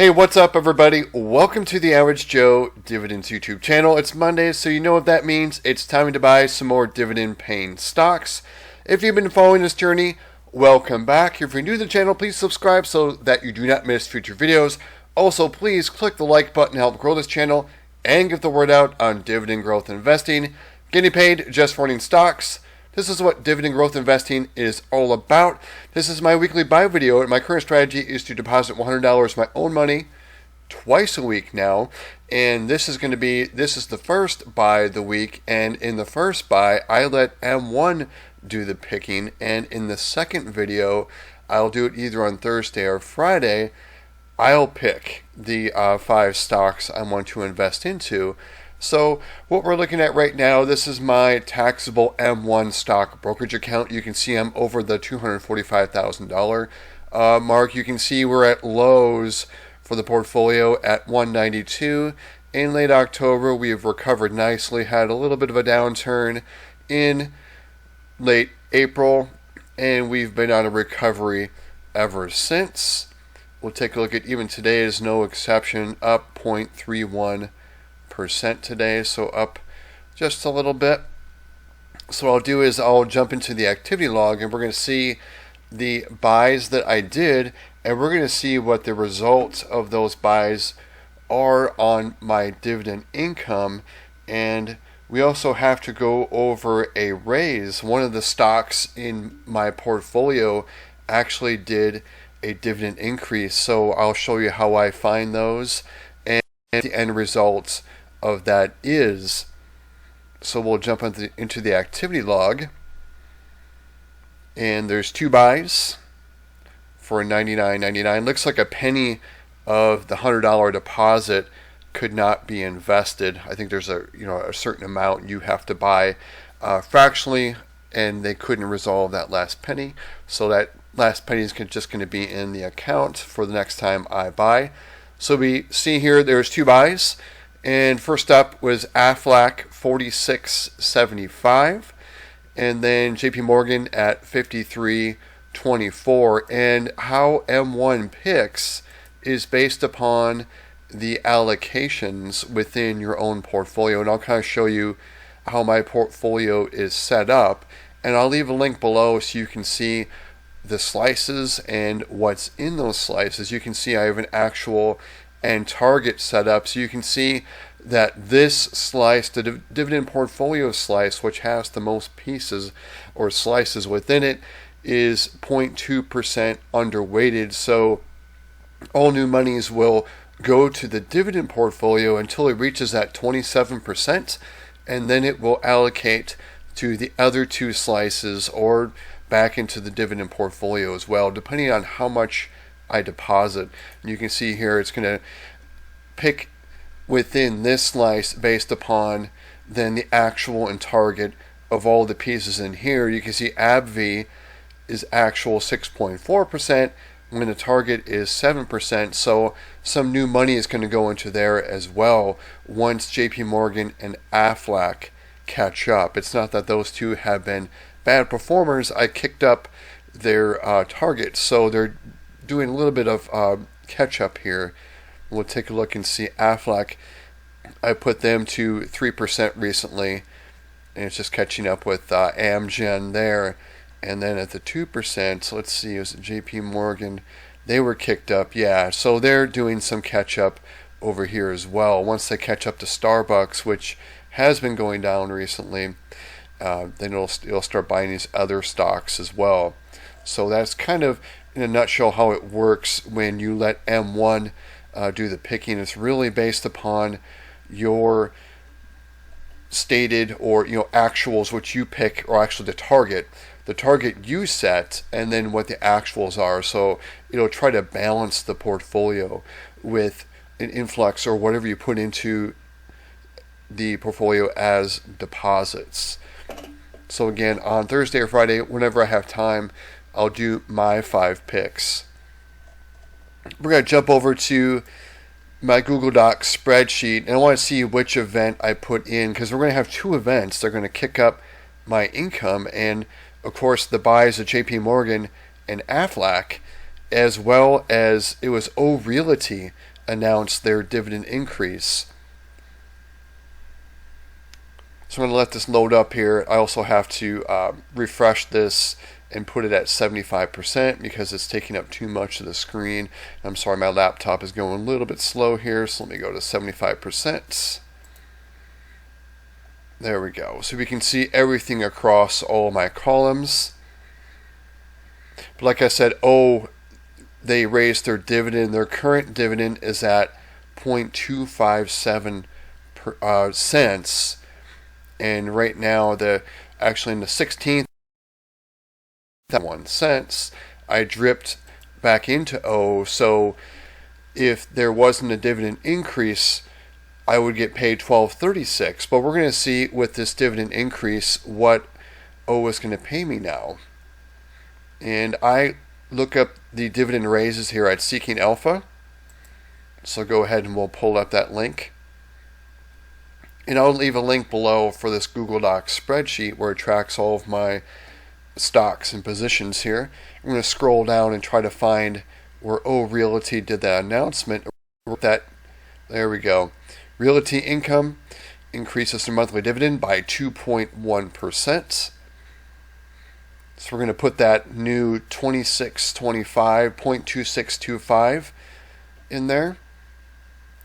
Hey, what's up, everybody? Welcome to the Average Joe Dividends YouTube channel. It's Monday, so you know what that means. It's time to buy some more dividend-paying stocks. If you've been following this journey, welcome back. If you're new to the channel, please subscribe so that you do not miss future videos. Also, please click the like button to help grow this channel and get the word out on dividend growth investing. Getting paid just for owning stocks. This is what dividend growth investing is all about. This is my weekly buy video, and my current strategy is to deposit $100 of my own money twice a week now. And this is the first buy of the week. And in the first buy, I let M1 do the picking. And in the second video, I'll do it either on Thursday or Friday. I'll pick the 5 stocks I want to invest into. So what we're looking at right now, this is my taxable M1 stock brokerage account. You can see I'm over the $245,000 mark. You can see we're at lows for the portfolio at 192. In late October, we have recovered nicely, had a little bit of a downturn in late April, and we've been on a recovery ever since. We'll take a look at even today is no exception, up 0.31% today, so up just a little bit. So what I'll do is I'll jump into the activity log, and we're going to see the buys that I did, and we're going to see what the results of those buys are on my dividend income. And we also have to go over a raise. One of the stocks in my portfolio actually did a dividend increase, so I'll show you how I find those and the end results of that is. So we'll jump into the activity log, and there's 2 buys for $99.99. Looks like a penny of the $100 deposit could not be invested. I think there's a certain amount you have to buy fractionally, and they couldn't resolve that last penny, so that last penny is just going to be in the account for the next time I buy. So we see here there's 2 buys. And first up was Aflac 46.75, and then JP Morgan at 53.24. And how M1 picks is based upon the allocations within your own portfolio. And I'll kind of show you how my portfolio is set up. And I'll leave a link below so you can see the slices and what's in those slices. You can see I have an actual and target setup, so you can see that this slice, the dividend portfolio slice, which has the most pieces or slices within it, is 0.2% underweighted. So all new monies will go to the dividend portfolio until it reaches that 27%, and then it will allocate to the other 2 slices or back into the dividend portfolio as well, depending on how much I deposit. And you can see here it's going to pick within this slice based upon then the actual and target of all the pieces in here. You can see AbbVie is actual 6.4% when the target is 7%. So some new money is going to go into there as well once JP Morgan and Aflac catch up. It's not that those 2 have been bad performers. I kicked up their targets, so they're doing a little bit of catch up here. We'll take a look and see Aflac. I put them to 3% recently, and it's just catching up with Amgen there. And then at the 2%, so let's see, is it JP Morgan? They were kicked up, yeah. So they're doing some catch up over here as well. Once they catch up to Starbucks, which has been going down recently, then it'll start buying these other stocks as well. So that's kind of in a nutshell how it works when you let M1 do the picking. It's really based upon your stated or actuals, which you pick, or actually the target you set, and then what the actuals are. So it'll try to balance the portfolio with an influx or whatever you put into the portfolio as deposits. So again, on Thursday or Friday, whenever I have time, I'll do my 5 picks. We're going to jump over to my Google Docs spreadsheet, and I want to see which event I put in, because we're going to have 2 events. They're going to kick up my income, and of course the buys of JP Morgan and Aflac, as well as it was O Realty announce their dividend increase. So I'm going to let this load up here. I also have to refresh this and put it at 75% because it's taking up too much of the screen. I'm sorry, my laptop is going a little bit slow here, so let me go to 75%. There we go. So we can see everything across all my columns. But like I said, they raised their dividend. Their current dividend is at 0.257 cents. And right now, actually in the 16th, 1 cents, I dripped back into O. So if there wasn't a dividend increase, I would get paid $12.36. But we're going to see with this dividend increase what O is going to pay me now. And I look up the dividend raises here at Seeking Alpha. So go ahead and we'll pull up that link. And I'll leave a link below for this Google Docs spreadsheet where it tracks all of my stocks and positions here. I'm going to scroll down and try to find where O Realty did that announcement. There we go. Realty income increases their monthly dividend by 2.1%. So we're going to put that new 2625.2625 in there.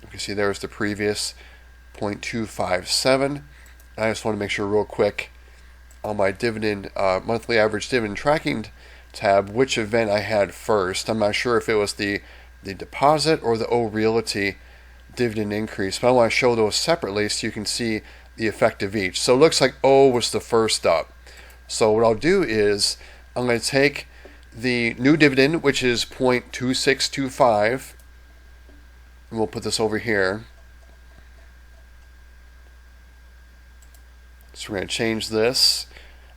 You can see there's the previous 0.257. I just want to make sure real quick on my dividend monthly average dividend tracking tab which event I had first. I'm not sure if it was the deposit or the O Realty dividend increase, but I want to show those separately so you can see the effect of each. So it looks like O was the first up. So what I'll do is I'm going to take the new dividend, which is 0.2625, and we'll put this over here. So we're going to change this.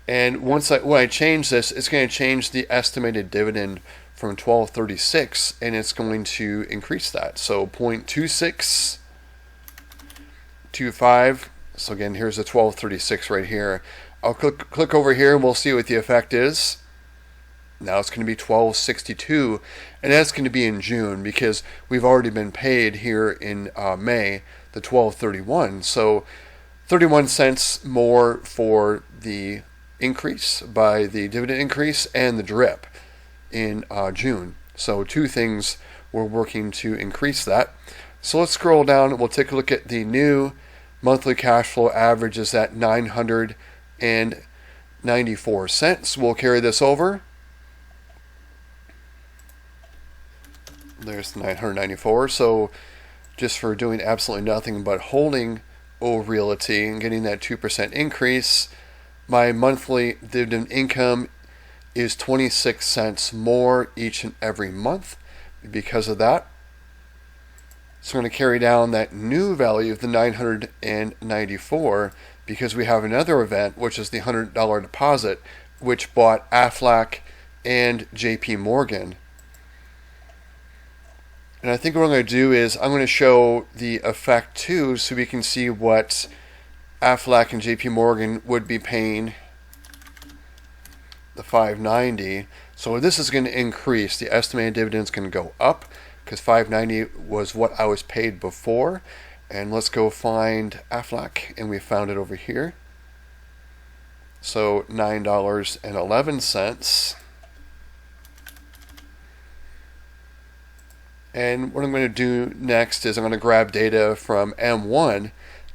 And when I change this, it's going to change the estimated dividend from $12.36, and it's going to increase that. So 0.2625. So again, here's the $12.36 right here. I'll click over here and we'll see what the effect is. Now it's going to be $12.62, and that's going to be in June because we've already been paid here in May, the $12.31. So 31 cents more for the increase by the dividend increase and the drip in June. So two things we're working to increase that. So let's scroll down and we'll take a look at the new monthly cash flow averages at 994 cents. We'll carry this over. There's 994. So just for doing absolutely nothing but holding O Realty and getting that 2% increase, my monthly dividend income is 26 cents more each and every month because of that. So I'm going to carry down that new value of the 994 because we have another event, which is the $100 deposit, which bought Aflac and JP Morgan. And I think what I'm going to do is I'm going to show the effect too so we can see what Aflac and JP Morgan would be paying the $5.90. So this is going to increase. The estimated dividend is going to go up because $5.90 was what I was paid before. And let's go find Aflac, and we found it over here. So $9.11. And what I'm going to do next is I'm going to grab data from M1,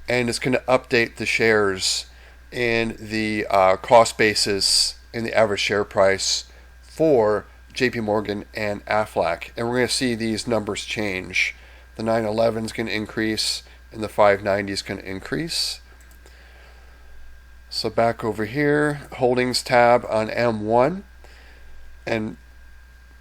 and it's going to update the shares and the cost basis and the average share price for JP Morgan and Aflac. And we're going to see these numbers change. The 911 is going to increase and the 590 is going to increase. So back over here, holdings tab on M1, and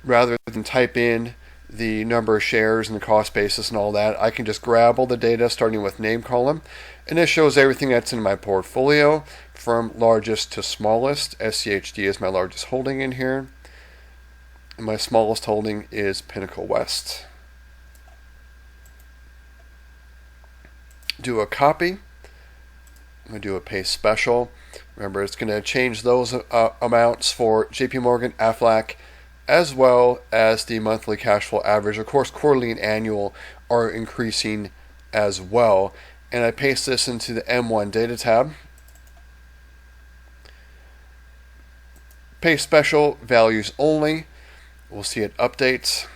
rather than type in the number of shares and the cost basis and all that, I can just grab all the data starting with name column, and it shows everything that's in my portfolio from largest to smallest. SCHD is my largest holding in here, and my smallest holding is Pinnacle West. Do a copy. I'm going to do a paste special. Remember, it's going to change those amounts for JP Morgan, Aflac, as well as the monthly cash flow average. Of course, quarterly and annual are increasing as well. And I paste this into the M1 data tab. Pay special, values only. We'll see it updates.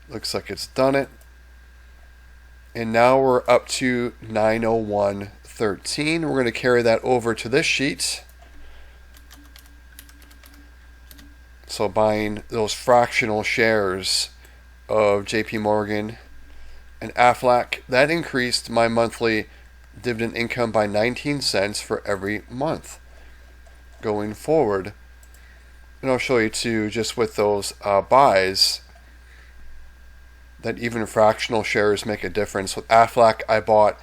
Looks like it's done it. And now we're up to 901.13. We're going to carry that over to this sheet. So buying those fractional shares of JP Morgan and Aflac, that increased my monthly dividend income by 19 cents for every month going forward. And I'll show you too, just with those buys, that even fractional shares make a difference. With Aflac, I bought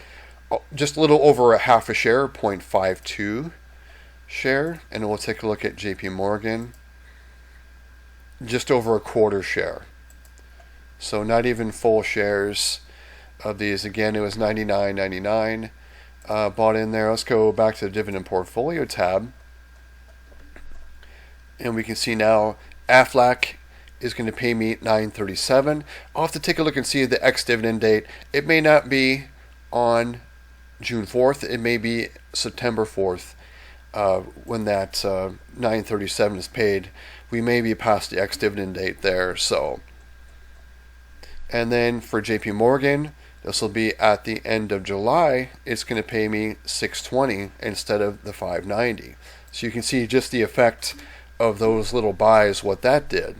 just a little over a half a share, 0.52 share. And we'll take a look at JP Morgan. Just over a quarter share. So not even full shares of these. Again, it was $99.99 bought in there. Let's go back to the dividend portfolio tab. And we can see now Aflac is going to pay me $9.37. I'll have to take a look and see the ex-dividend date. It may not be on June 4th. It may be September 4th when that $9.37 is paid. We may be past the ex-dividend date there. So, and then for JP Morgan, this will be at the end of July. It's going to pay me $6.20 instead of the $5.90. So you can see just the effect of those little buys, what that did.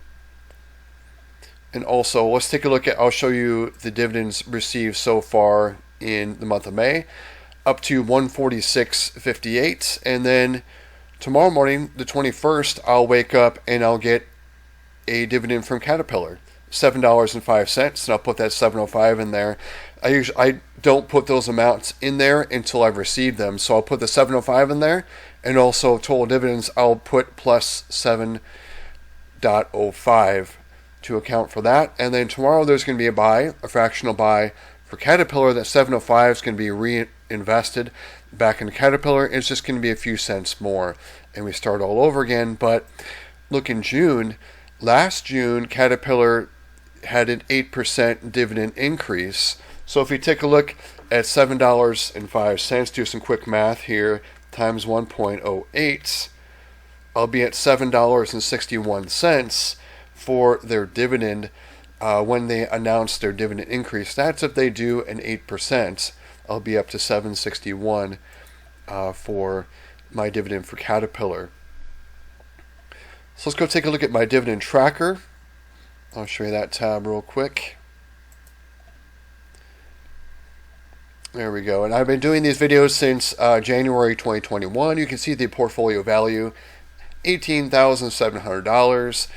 And also, let's take a look at, I'll show you the dividends received so far in the month of May, up to $146.58. And then tomorrow morning, the 21st, I'll wake up and I'll get a dividend from Caterpillar, $7.05, and I'll put that $7.05 in there. I don't put those amounts in there until I've received them, so I'll put the $7.05 in there, and also total dividends I'll put plus $7.05 to account for that. And then tomorrow there's going to be a buy, a fractional buy for Caterpillar. That $7.05 is going to be reinvested back into Caterpillar. It's just going to be a few cents more, and we start all over again. But look, in June, last June, Caterpillar had an 8% dividend increase. So if you take a look at $7.05, do some quick math here, times 1.08, I'll be at $7.61 for their dividend when they announce their dividend increase. That's if they do an 8%. I'll be up to $7.61 for my dividend for Caterpillar. So let's go take a look at my dividend tracker. I'll show you that tab real quick. There we go. And I've been doing these videos since January 2021. You can see the portfolio value, $18,700.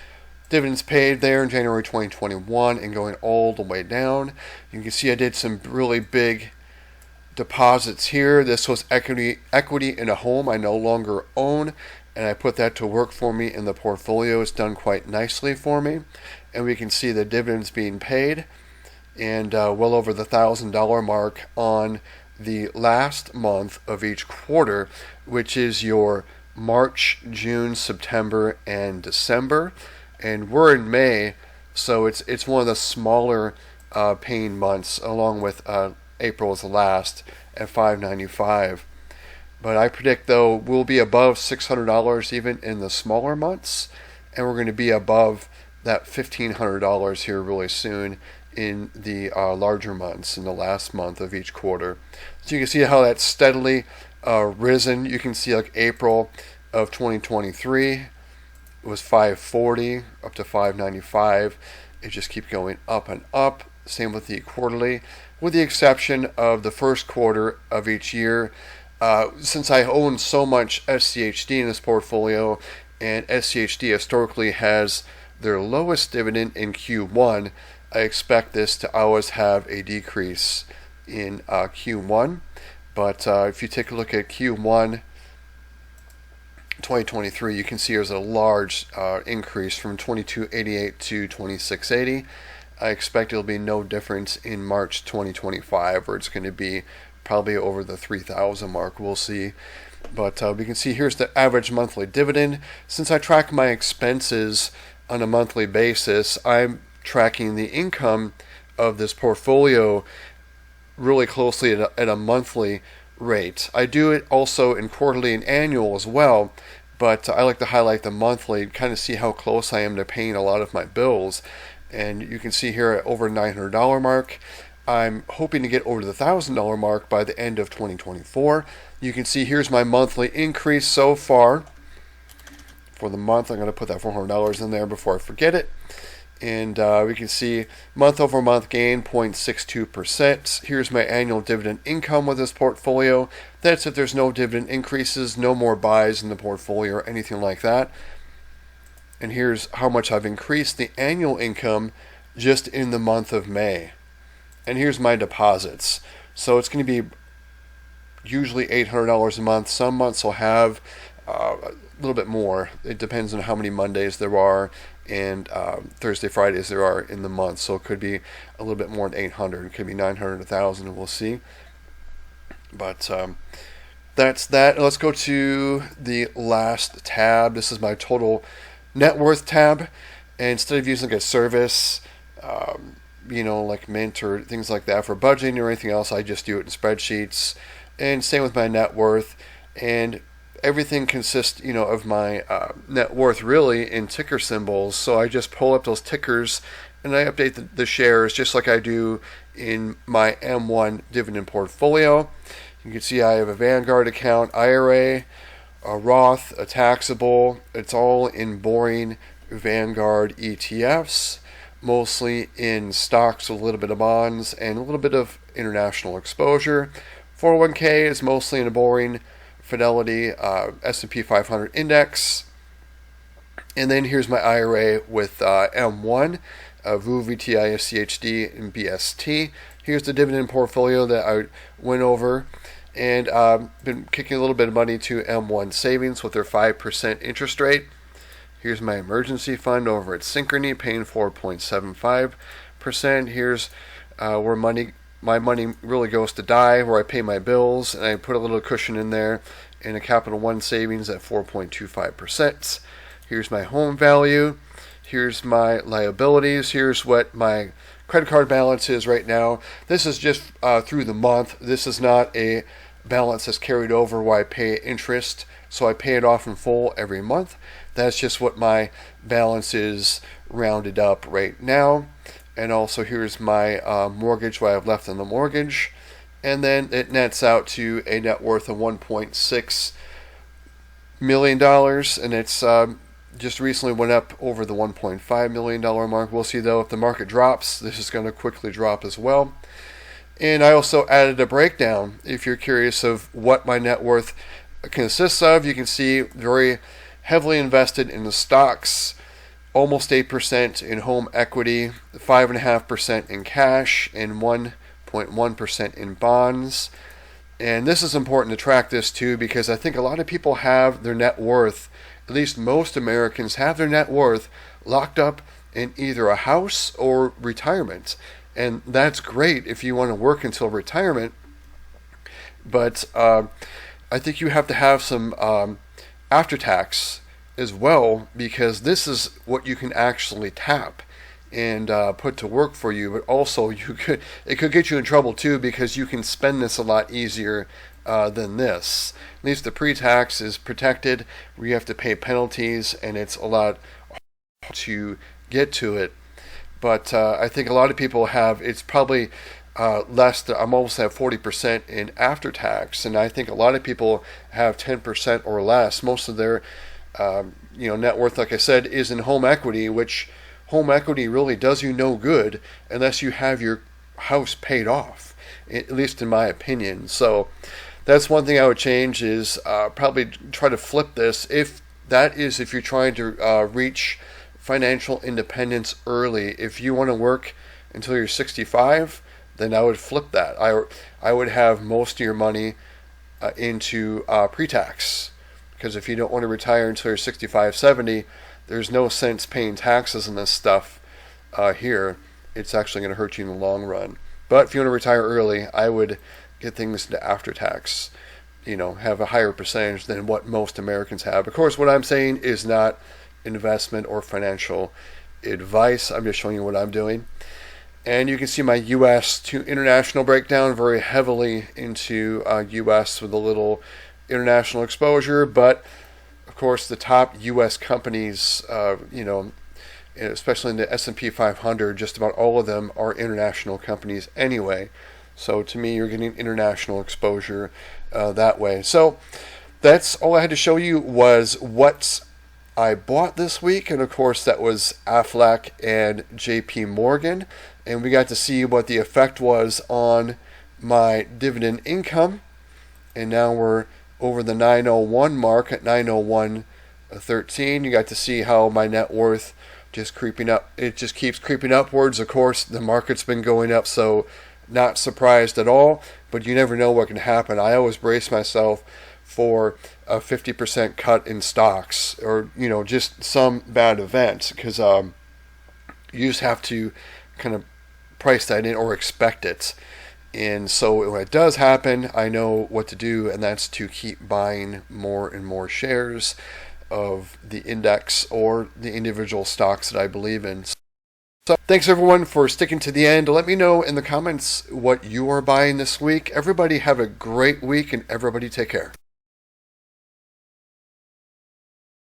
Dividends paid there in January 2021 and going all the way down. You can see I did some really big deposits here. This was equity in a home I no longer own, and I put that to work for me in the portfolio. It's done quite nicely for me. And we can see the dividends being paid, and well over the $1,000 mark on the last month of each quarter, which is your March, June, September, and December. And we're in May, so it's one of the smaller paying months, along with April is the last at $595. But I predict, though, we'll be above $600 even in the smaller months, and we're going to be above that $1,500 here really soon in the larger months, in the last month of each quarter. So you can see how that's steadily risen. You can see like April of 2023, it was $540 up to $595. It just keeps going up and up. Same with the quarterly, with the exception of the first quarter of each year. Since I own so much SCHD in this portfolio, and SCHD historically has their lowest dividend in Q1, I expect this to always have a decrease in Q1. But if you take a look at Q1 2023, you can see there's a large increase from $22.88 to $26.80. I expect it'll be no difference in March 2025, where it's going to be probably over the 3,000 mark. We'll see. But we can see here's the average monthly dividend. Since I track my expenses on a monthly basis, I'm tracking the income of this portfolio really closely at a monthly rate. I do it also in quarterly and annual as well, but I like to highlight the monthly, kind of see how close I am to paying a lot of my bills. And you can see here at over $900 mark, I'm hoping to get over the $1,000 mark by the end of 2024. You can see here's my monthly increase so far. For the month, I'm going to put that $400 in there before I forget it. And we can see month over month gain 0.62%. Here's my annual dividend income with this portfolio. That's if there's no dividend increases, no more buys in the portfolio or anything like that. And here's how much I've increased the annual income just in the month of May. And here's my deposits. So it's going to be usually $800 a month. Some months will have a little bit more. It depends on how many Mondays there are and Thursday, Fridays there are in the month. So it could be a little bit more than 800. It could be 900, 1,000. We'll see. But that's that. Let's go to the last tab. This is my total net worth tab. And instead of using a service, like Mint or things like that for budgeting or anything else, I just do it in spreadsheets. And same with my net worth. And everything consists, of my net worth really in ticker symbols. So I just pull up those tickers and I update the shares just like I do in my M1 dividend portfolio. You can see I have a Vanguard account, IRA, a Roth, a taxable. It's all in boring Vanguard ETFs, mostly in stocks, a little bit of bonds, and a little bit of international exposure. 401k is mostly in a boring Fidelity S&P 500 index. And then here's my IRA with M1, VU, VTI, CHD, and BST. Here's the dividend portfolio that I went over. And been kicking a little bit of money to M1 Savings with their 5% interest rate. Here's my emergency fund over at Synchrony, paying 4.75%. Here's where my money really goes to die, where I pay my bills, and I put a little cushion in there in a Capital One savings at 4.25%. Here's my home value. Here's my liabilities. Here's what my credit card balance is right now. This is just through the month. This is not a balance that's carried over where I pay interest, so I pay it off in full every month. That's just what my balance is rounded up right now. And also here's my mortgage, what I have left on the mortgage. And then it nets out to a net worth of $1.6 million. And it's just recently went up over the $1.5 million mark. We'll see though if the market drops, this is going to quickly drop as well. And I also added a breakdown if you're curious of what my net worth consists of. You can see very heavily invested in the stocks, almost 8% in home equity, 5.5% in cash, and 1.1% in bonds. And this is important to track this too, because I think a lot of people have their net worth, at least most Americans have their net worth locked up in either a house or retirement. And that's great if you want to work until retirement. But I think you have to have some after tax as well, because this is what you can actually tap and put to work for you. But also it could get you in trouble too, because you can spend this a lot easier than this. At least the pre-tax is protected, where you have to pay penalties, and it's a lot to get to it. But I think a lot of people have, it's probably less, I'm almost at 40% in after tax, and I think a lot of people have 10% or less. Most of their net worth, like I said, is in home equity, which home equity really does you no good unless you have your house paid off, at least in my opinion. So that's one thing I would change, is probably try to flip this. If you're trying to reach financial independence early. If you want to work until you're 65, then I would flip that. I would have most of your money into pre-tax, because if you don't want to retire until you're 65, 70, there's no sense paying taxes on this stuff here. It's actually going to hurt you in the long run. But if you want to retire early, I would get things into after tax, have a higher percentage than what most Americans have. Of course, what I'm saying is not investment or financial advice. I'm just showing you what I'm doing. And you can see my U.S. to international breakdown, very heavily into U.S. with a little international exposure. But, of course, the top U.S. companies, especially in the S&P 500, just about all of them are international companies anyway. So to me, you're getting international exposure that way. So that's all I had to show you was what I bought this week. And, of course, that was Aflac and JP Morgan. And we got to see what the effect was on my dividend income. And now we're over the 901 mark at 901.13. You got to see how my net worth just creeping up. It just keeps creeping upwards. Of course, the market's been going up, so not surprised at all. But you never know what can happen. I always brace myself for a 50% cut in stocks, or just some bad event, because you just have to kind of price that in or expect it. And so when it does happen, I know what to do, and that's to keep buying more and more shares of the index or the individual stocks that I believe in. So thanks everyone for sticking to the end. Let me know in the comments what you are buying this week. Everybody have a great week, and everybody take care.